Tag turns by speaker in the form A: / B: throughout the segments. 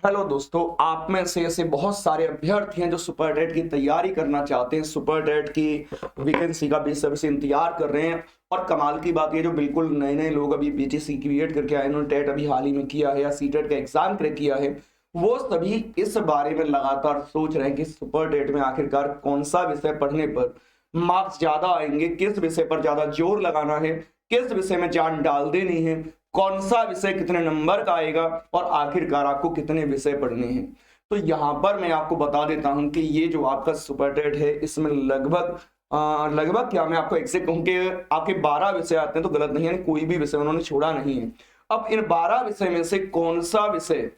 A: Hello दोस्तों, आप में से ऐसे बहुत सारे अभ्यर्थी हैं जो सुपर टेट की तैयारी करना चाहते हैं। सुपर टेट की वैकेंसी का बेसब्री से इंतजार कर रहे हैं। और कमाल की बात ये, जो बिल्कुल नए नए लोग अभी बीटीसी क्रिएट करके आए, उन्होंने टेट अभी हाल ही में किया है या सी टेट का एग्जाम क्रैक किया है, वो सभी इस बारे में लगातार सोच रहे हैं कि सुपर टेट में आखिरकार कौन सा विषय पढ़ने पर मार्क्स ज्यादा आएंगे, किस विषय पर ज्यादा जोर लगाना है, किस विषय में जान डाल देनी है, कौन सा विषय कितने नंबर का आएगा और आखिरकार आपको कितने विषय पढ़ने हैं। तो यहां पर मैं आपको बता देता हूं कि ये जो आपका सुपर टेट है, इसमें लगभग क्या मैं आपको एग्जैक्ट कहूं कि आपके 12 विषय आते हैं तो गलत नहीं है, कोई भी विषय उन्होंने छोड़ा नहीं है। अब इन 12 विषय में से कौन सा विषय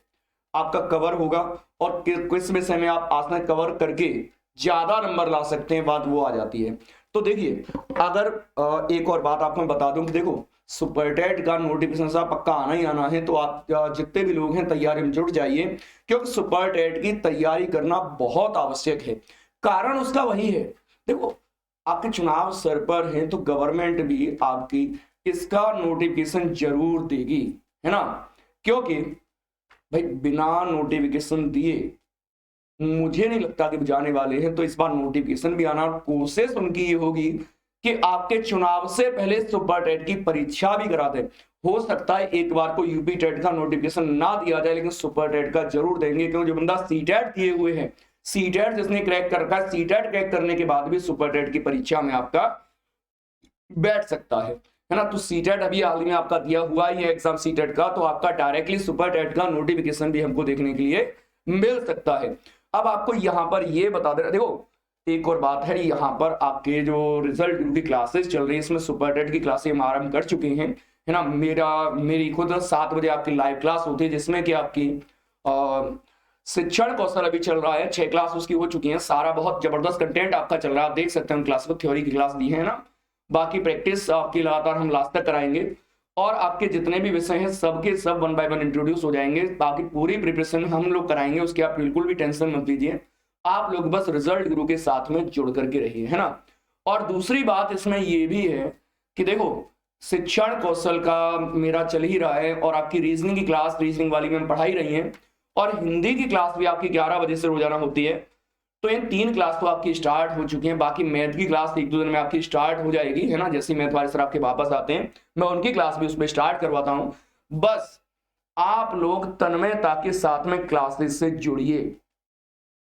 A: आपका कवर होगा और किस विषय में आप आसान कवर करके ज्यादा नंबर ला सकते हैं, बात वो आ जाती है। तो देखिए, अगर एक और बात आपको मैं बता दूं कि देखो, सुपर टेट का नोटिफिकेशन सा पक्का आना ही आना है, तो आप जितने भी लोग हैं तैयारी में जुट जाइए, क्योंकि सुपर टेट की तैयारी करना बहुत आवश्यक है। कारण उसका वही है, देखो आपके चुनाव सर पर है तो गवर्नमेंट भी आपकी इसका नोटिफिकेशन जरूर देगी, है ना। क्योंकि भाई बिना नोटिफिकेशन दिए मुझे नहीं लगता कि जाने वाले हैं, तो इस बार नोटिफिकेशन भी आना, कोशिश उनकी ये होगी कि आपके चुनाव से पहले सुपर टेट की परीक्षा भी करा दें। हो सकता है एक बार को यूपी टेट का नोटिफिकेशन ना दिया जाए, लेकिन सुपर टेट का जरूर देंगे, क्योंकि जो बंदा सी टेट दिए हुए हैं, सी टेट जिसने क्रैक कर रखा है, सी टेट क्रैक करने के बाद भी सुपर टेट की परीक्षा में आपका बैठ सकता है ना। तो सी टेट अभी हाल ही में आपका दिया हुआ ही है एग्जाम सी टेट का, तो आपका डायरेक्टली सुपर टेट का नोटिफिकेशन भी हमको देखने के लिए मिल सकता है। अब आपको यहां पर ये बता दे, देखो एक और बात है, यहाँ पर आपके जो रिजल्ट की क्लासेस चल रही है, इसमें सुपर टेट की क्लासें हम आरंभ कर चुके हैं, है ना। मेरी खुद 7 बजे आपकी लाइव क्लास होती है, जिसमें कि आपकी शिक्षण कौशल अभी चल रहा है, 6 क्लास उसकी हो चुकी है। सारा बहुत जबरदस्त कंटेंट आपका चल रहा है, आप देख सकते हैं उन क्लास को, थ्योरी की क्लास दी है ना। बाकी प्रैक्टिस आपकी लगातार हम लास्ट तक कराएंगे, और आपके जितने भी विषय हैं सबके सब 1 बाय 1 इंट्रोड्यूस हो जाएंगे। बाकी पूरी प्रिपरेशन हम लोग कराएंगे, उसकी आप बिल्कुल भी टेंशन मत लीजिए। आप लोग बस रिजल्ट गुरु के साथ में जुड़ करके रहिए, है ना। और दूसरी बात इसमें ये भी है कि देखो, शिक्षण कौशल का मेरा चल ही रहा है, और आपकी रीजनिंग की क्लास, रीजनिंग वाली में पढ़ाई रही है, और हिंदी की क्लास भी आपकी 11 बजे से रोजाना होती है। तो इन 3 क्लास तो आपकी स्टार्ट हो चुकी हैं। बाकी मैथ की क्लास 1-2 दिन में आपकी स्टार्ट हो जाएगी, है ना। जैसे मैथ वाले सर आपके वापस आते हैं, मैं उनकी क्लास भी उसमें स्टार्ट करवाता हूं। बस आप लोग तन्मयता के साथ में क्लासेस से जुड़िए।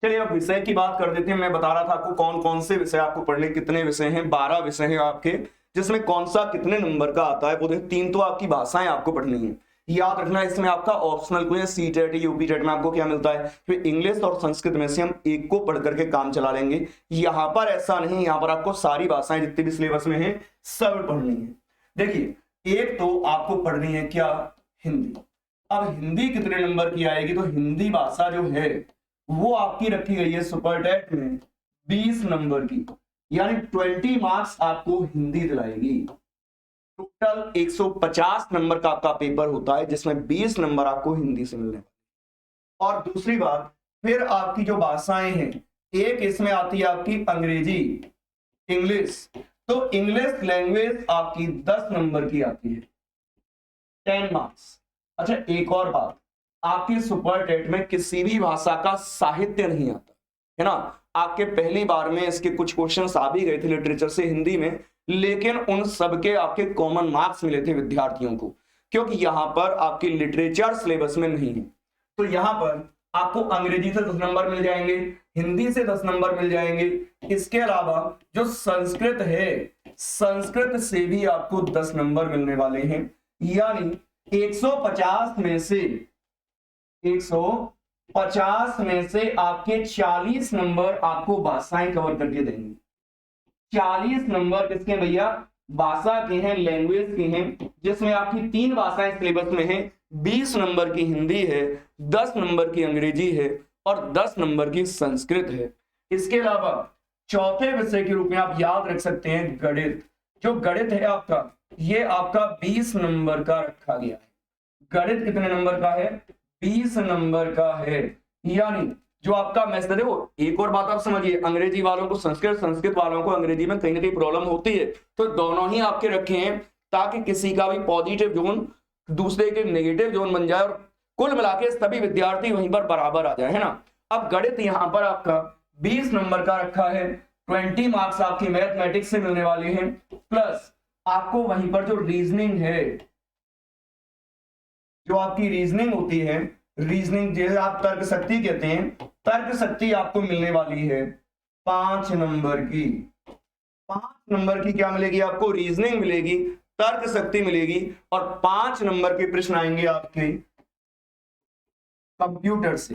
A: चलिए अब विषय की बात कर देते हैं। मैं बता रहा था आपको कौन कौन से विषय आपको पढ़ने, कितने विषय हैं, 12 विषय हैं आपके, जिसमें कौन सा कितने नंबर का आता है वो देखिए। 3 तो आपकी भाषाएं आपको पढ़नी है, याद रखना। इसमें आपका ऑप्शनल को सी टेट यूपी टेट में आपको क्या मिलता है, फिर इंग्लिश और संस्कृत में से हम एक को पढ़ करके काम चला लेंगे। यहाँ पर ऐसा नहीं, यहाँ पर आपको सारी भाषाएं जितनी भी सिलेबस में है सब पढ़नी है। देखिए, एक तो आपको पढ़नी है क्या, हिंदी। अब हिंदी कितने नंबर की आएगी, तो हिंदी भाषा जो है वो आपकी रखी गई है सुपर टेट में 20 नंबर की, यानी 20 मार्क्स आपको हिंदी दिलाएगी। टोटल 150 नंबर का आपका पेपर होता है, जिसमें 20 नंबर आपको हिंदी से मिलने। और दूसरी बात, फिर आपकी जो भाषाएं हैं, एक इसमें आती है आपकी अंग्रेजी, इंग्लिश। तो इंग्लिश लैंग्वेज आपकी 10 नंबर की आती है, 10 मार्क्स। अच्छा एक और बात, आपकी सुपर टेट में किसी भी भाषा का साहित्य नहीं आता, है ना। आपके पहली बार में इसके कुछ क्वेश्चंस आ भी गए थे लिटरेचर से हिंदी में, लेकिन उन सबके आपके कॉमन मार्क्स मिले थे विद्यार्थियों को, क्योंकि यहां पर आपकी लिटरेचर सिलेबस में नहीं है। तो यहां पर आपको अंग्रेजी से 10 नंबर मिल जाएंगे, हिंदी से 10 नंबर मिल जाएंगे। इसके अलावा जो संस्कृत है, संस्कृत से भी आपको 10 नंबर मिलने वाले हैं, यानी 150 में से 150 में से आपके 40 नंबर आपको भाषाएं कवर करके देंगे। 40 नंबर किसके भैया, भाषा के हैं, लैंग्वेज के हैं, जिसमें आपकी 3 भाषाएं सिलेबस में हैं। 20 नंबर की हिंदी है, 10 नंबर की अंग्रेजी है, और 10 नंबर की संस्कृत है। इसके अलावा चौथे विषय के रूप में आप याद रख सकते हैं गणित। जो गणित है आपका, ये आपका 20 नंबर का रखा गया है। गणित कितने नंबर का है, 20 नंबर का है। यानी जो आपका मैथ्स, देखो एक और बात आप समझिए, अंग्रेजी वालों को संस्कृत, संस्कृत वालों को अंग्रेजी में कहीं ना कहीं प्रॉब्लम होती है, तो दोनों ही आपके रखे हैं, ताकि किसी का भी पॉजिटिव जोन दूसरे के नेगेटिव जोन बन जाए और कुल मिला के सभी विद्यार्थी वहीं पर बराबर आ जाए, है ना। अब गणित यहां पर आपका 20 नंबर का रखा है, 20 मार्क्स आपकी मैथमेटिक्स से मिलने वाले हैं, प्लस आपको वहीं पर जो रीजनिंग है, जो आपकी रीजनिंग होती है, रीजनिंग जैसे आप तर्क शक्ति कहते हैं, तर्क शक्ति आपको मिलने वाली है 5 नंबर की। 5 नंबर की क्या मिलेगी आपको? रीजनिंग मिलेगी, तर्क शक्ति मिलेगी, और 5 नंबर के प्रश्न आएंगे आपके कंप्यूटर से।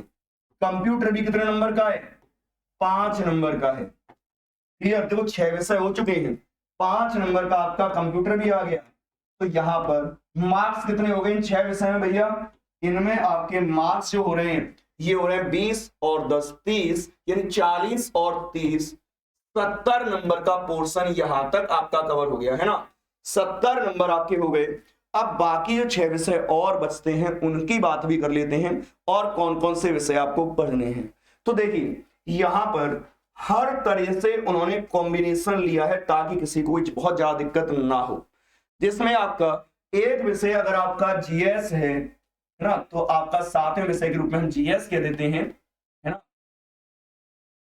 A: कंप्यूटर भी कितने नंबर का है? 5 नंबर का है। क्लियर? देखो 6 विषय हो चुके हैं, 5 नंबर का आपका कंप्यूटर भी आ गया। तो यहां पर मार्क्स कितने हो गए इन 6 विषय में भैया? इनमें आपके मार्क्स जो हो रहे हैं ये हो रहे हैं 20 और 10 30, यानी 40 और 30, 70 नंबर का पोर्शन यहां तक आपका कवर हो गया, है ना। 70 नंबर आपके हो गए। अब बाकी जो 6 विषय और बचते हैं उनकी बात भी कर लेते हैं, और कौन कौन से विषय आपको पढ़ने हैं। तो देखिए यहां पर हर तरह से उन्होंने कॉम्बिनेशन लिया है ताकि किसी को बहुत ज्यादा दिक्कत ना हो। जिसमें आपका एक विषय अगर आपका जीएस है ना, तो आपका 7वें विषय के रूप में हम जीएस कह देते हैं, है ना,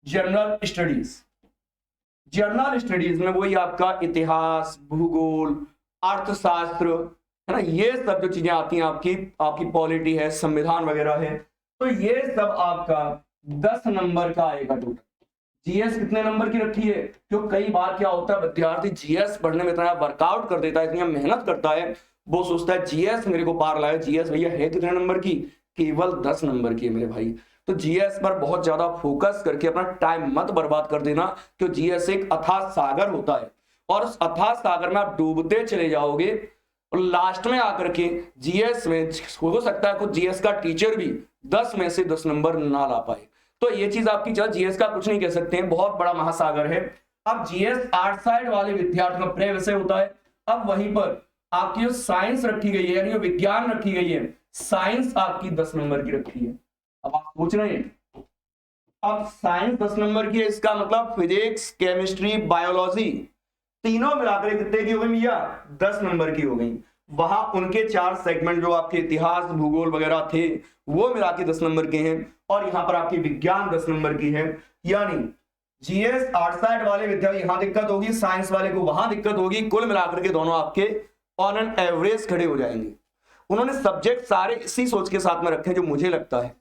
A: जनरल स्टडीज। जनरल स्टडीज में वही आपका इतिहास, भूगोल, अर्थशास्त्र, है ना, ये सब जो चीजें आती हैं आपकी पॉलिटी है, संविधान वगैरह है, तो ये सब आपका 10 नंबर का आएगा टोटल। जीएस कितने नंबर की रखी है? क्यों कई बार क्या होता है विद्यार्थी जीएस पढ़ने में इतना वर्कआउट कर देता है, इतनी मेहनत करता है, वो सोचता है जीएस मेरे को पार लाए। जीएस भैया है कितने नंबर की? केवल 10 नंबर की है मेरे भाई। तो जीएस पर बहुत ज्यादा फोकस करके अपना टाइम मत बर्बाद कर देना, क्यों जीएस एक अथाह सागर होता है, और उस अथाह सागर में आप डूबते चले जाओगे, और लास्ट में आकर के जीएस में हो सकता है कुछ जीएस का टीचर भी 10 में से 10 नंबर ना ला पाए। तो ये चीज आपकी चल, जीएस का कुछ नहीं कह सकते हैं, बहुत बड़ा महासागर है। अब जीएस आर्ट साइड वाले विद्यार्थियों का प्रिय विषय होता है। अब वहीं पर आपकी जो साइंस रखी गई है, यानी जो विज्ञान रखी गई है, साइंस आपकी 10 नंबर की रखी है। अब आप सोच रहे हैं, अब साइंस 10 नंबर की है, इसका मतलब फिजिक्स, केमिस्ट्री, बायोलॉजी तीनों मिलाकर कितने की हो गई भैया? 10 नंबर की हो गई। वहां उनके 4 सेगमेंट जो आपके इतिहास, भूगोल वगैरह थे वो मिला के 10 नंबर के हैं, और यहां पर आपकी विज्ञान 10 नंबर की है। यानी जीएस आर्ट साइड वाले विद्यार्थी यहां दिक्कत होगी, साइंस वाले को वहां दिक्कत होगी, कुल मिलाकर के दोनों आपके ऑन एन एवरेज खड़े हो जाएंगे। उन्होंने सब्जेक्ट सारे इसी सोच के साथ में रखे जो मुझे लगता है।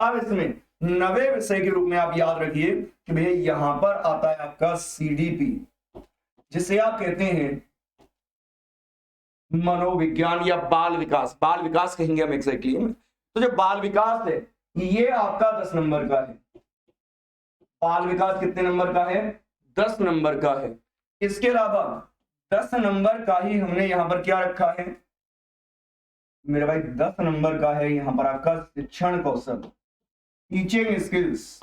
A: अब इसमें 90 विषय के रूप में आप याद रखिए कि भैया यहां पर आता है आपका सीडीपी, जिसे आप कहते हैं मनोविज्ञान या बाल विकास। बाल विकास कहेंगे हम एग्जैक्टली। तो जो बाल विकास है ये आपका 10 नंबर का है। बाल विकास कितने नंबर का है? 10 नंबर का है। इसके अलावा 10 नंबर का ही हमने यहां पर क्या रखा है मेरे भाई? 10 नंबर का है यहां पर आपका शिक्षण कौशल, टीचिंग स्किल्स।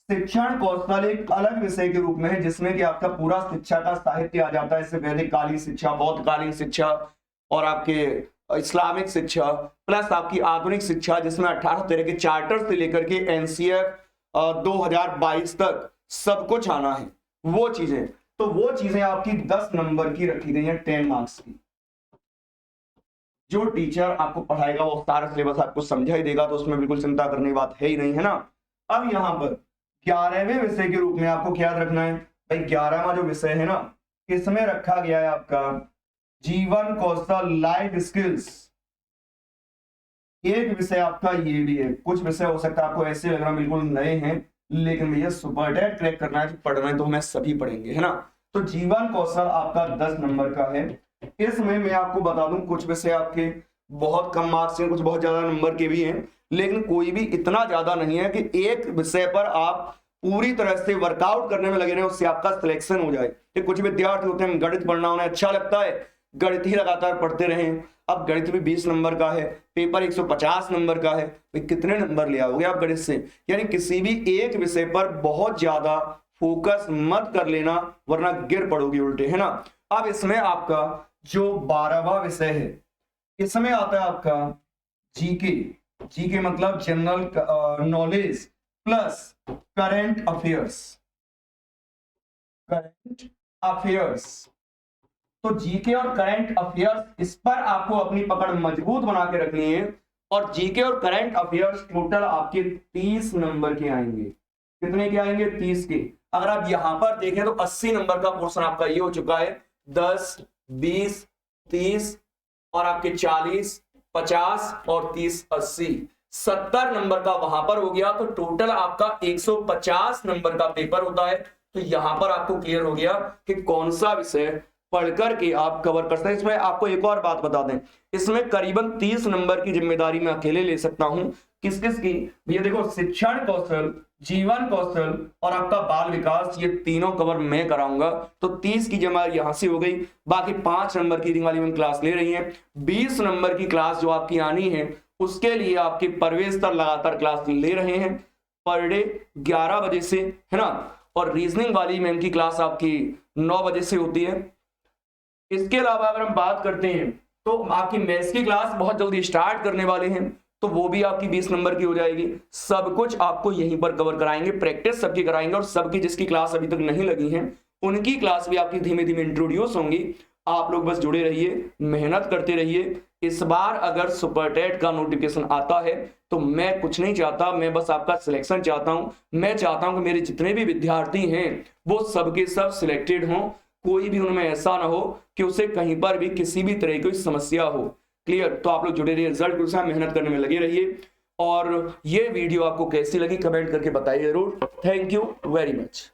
A: शिक्षण कौशल एक अलग विषय के रूप में है, जिसमें कि आपका पूरा शिक्षा का साहित्य आ जाता है। इससे वैदिक कालीन शिक्षा, बौद्ध कालीन शिक्षा, और आपके इस्लामिक शिक्षा, प्लस आपकी आधुनिक शिक्षा, जिसमें 18 तरह के चार्टर से लेकर के एनसीएफ 2022 तक सब कुछ आना है वो चीजें। तो वो चीजें आपकी 10 नंबर की रखी गई हैं, 10 मार्क्स की। जो टीचर आपको पढ़ाएगा वो सारा सिलेबस आपको समझा ही देगा, तो उसमें बिल्कुल चिंता करने की बात है ही नहीं, है ना। अब यहां पर 11वें विषय के रूप में आपको क्या याद रखना है भाई? 11वां जो विषय है ना, इसमें रखा गया है आपका जीवन कौशल, लाइफ स्किल्स। एक विषय आपका ये भी है। कुछ विषय हो सकता है आपको ऐसे लग रहा बिल्कुल नए हैं, लेकिन भैया सुपर टेट क्रैक करना है, पढ़ना है, तो हमें सभी पढ़ेंगे, है ना। तो जीवन कौशल आपका 10 नंबर का है। इसमें मैं आपको बता दूं कुछ विषय आपके बहुत कम मार्क्स हैं, कुछ बहुत ज्यादा नंबर के भी हैं, लेकिन कोई भी इतना ज्यादा नहीं है कि एक विषय पर आप पूरी तरह से वर्कआउट करने में लगे रहे, उससे आपका सिलेक्शन हो जाए। तो कुछ विद्यार्थी होते हैं गणित पढ़ना उन्हें अच्छा लगता है, गणित ही लगातार पढ़ते रहें। अब गणित भी 20 नंबर का है, पेपर 150 नंबर का है, भाई कितने नंबर ले आओगे आप गणित से? यानी किसी भी एक विषय पर बहुत ज्यादा फोकस मत कर लेना, वरना गिर पड़ोगे उल्टे, है ना। अब इसमें आपका जो 12वां विषय है, इसमें आता है आपका जीके। जीके मतलब general knowledge plus current affairs. Current affairs तो जीके और करंट अफेयर्स, इस पर आपको अपनी पकड़ मजबूत बना के रखनी है। और जीके और करंट अफेयर्स टोटल आपके 30 नंबर के आएंगे। कितने के आएंगे? 30 के। अगर आप यहां पर देखें तो 80 नंबर का पोर्शन आपका ये हो चुका है। 10, 20, 30 और आपके 40, 50 और 30, 80, 70 नंबर का वहां पर हो गया। तो टोटल आपका 150 नंबर का पेपर होता है। तो यहां पर आपको क्लियर हो गया कि कौन सा विषय पढ़कर के आप कवर कर सकते हैं। इसमें आपको एक और बात बता दें, इसमें करीबन 30 नंबर की जिम्मेदारी मैं अकेले ले सकता हूं। किस किस की? भैया देखो, शिक्षण कौशल, जीवन कौशल और आपका बाल विकास, ये तीनों कवर मैं कराऊंगा। तो 30 की जमा यहां से हो गई। बाकी 5 नंबर की वाली में क्लास ले रही है। 20 नंबर की क्लास जो आपकी आनी है, उसके लिए आपके प्रवेश तर लगातार क्लास ले रहे हैं पर डे 11 बजे से, है ना। और रीजनिंग वाली मैम की क्लास आपकी 9 बजे से होती है। इसके अलावा अगर हम बात करते हैं तो आपकी मैथ्स की क्लास बहुत जल्दी स्टार्ट करने वाले हैं, तो वो भी आपकी 20 नंबर की हो जाएगी। सब कुछ आपको यहीं पर कवर कराएंगे, प्रैक्टिस सबकी कराएंगे। और सबकी जिसकी क्लास अभी तक नहीं लगी है, उनकी क्लास भी आपकी धीमे धीमे इंट्रोड्यूस होंगी। आप लोग बस जुड़े रहिए, मेहनत करते रहिए। इस बार अगर सुपर टेट का नोटिफिकेशन आता है तो मैं कुछ नहीं चाहता, मैं बस आपका सिलेक्शन चाहता हूं। मैं चाहता हूं कि मेरे जितने भी विद्यार्थी हैं वो सबके सब सिलेक्टेड हों। कोई भी उनमें ऐसा ना हो कि उसे कहीं पर भी किसी भी तरह की कोई समस्या हो। क्लियर? तो आप लोग जुड़े रहिए, रिजल्ट के साथ मेहनत करने में लगे रहिए। और ये वीडियो आपको कैसी लगी कमेंट करके बताइए जरूर। Thank you very much.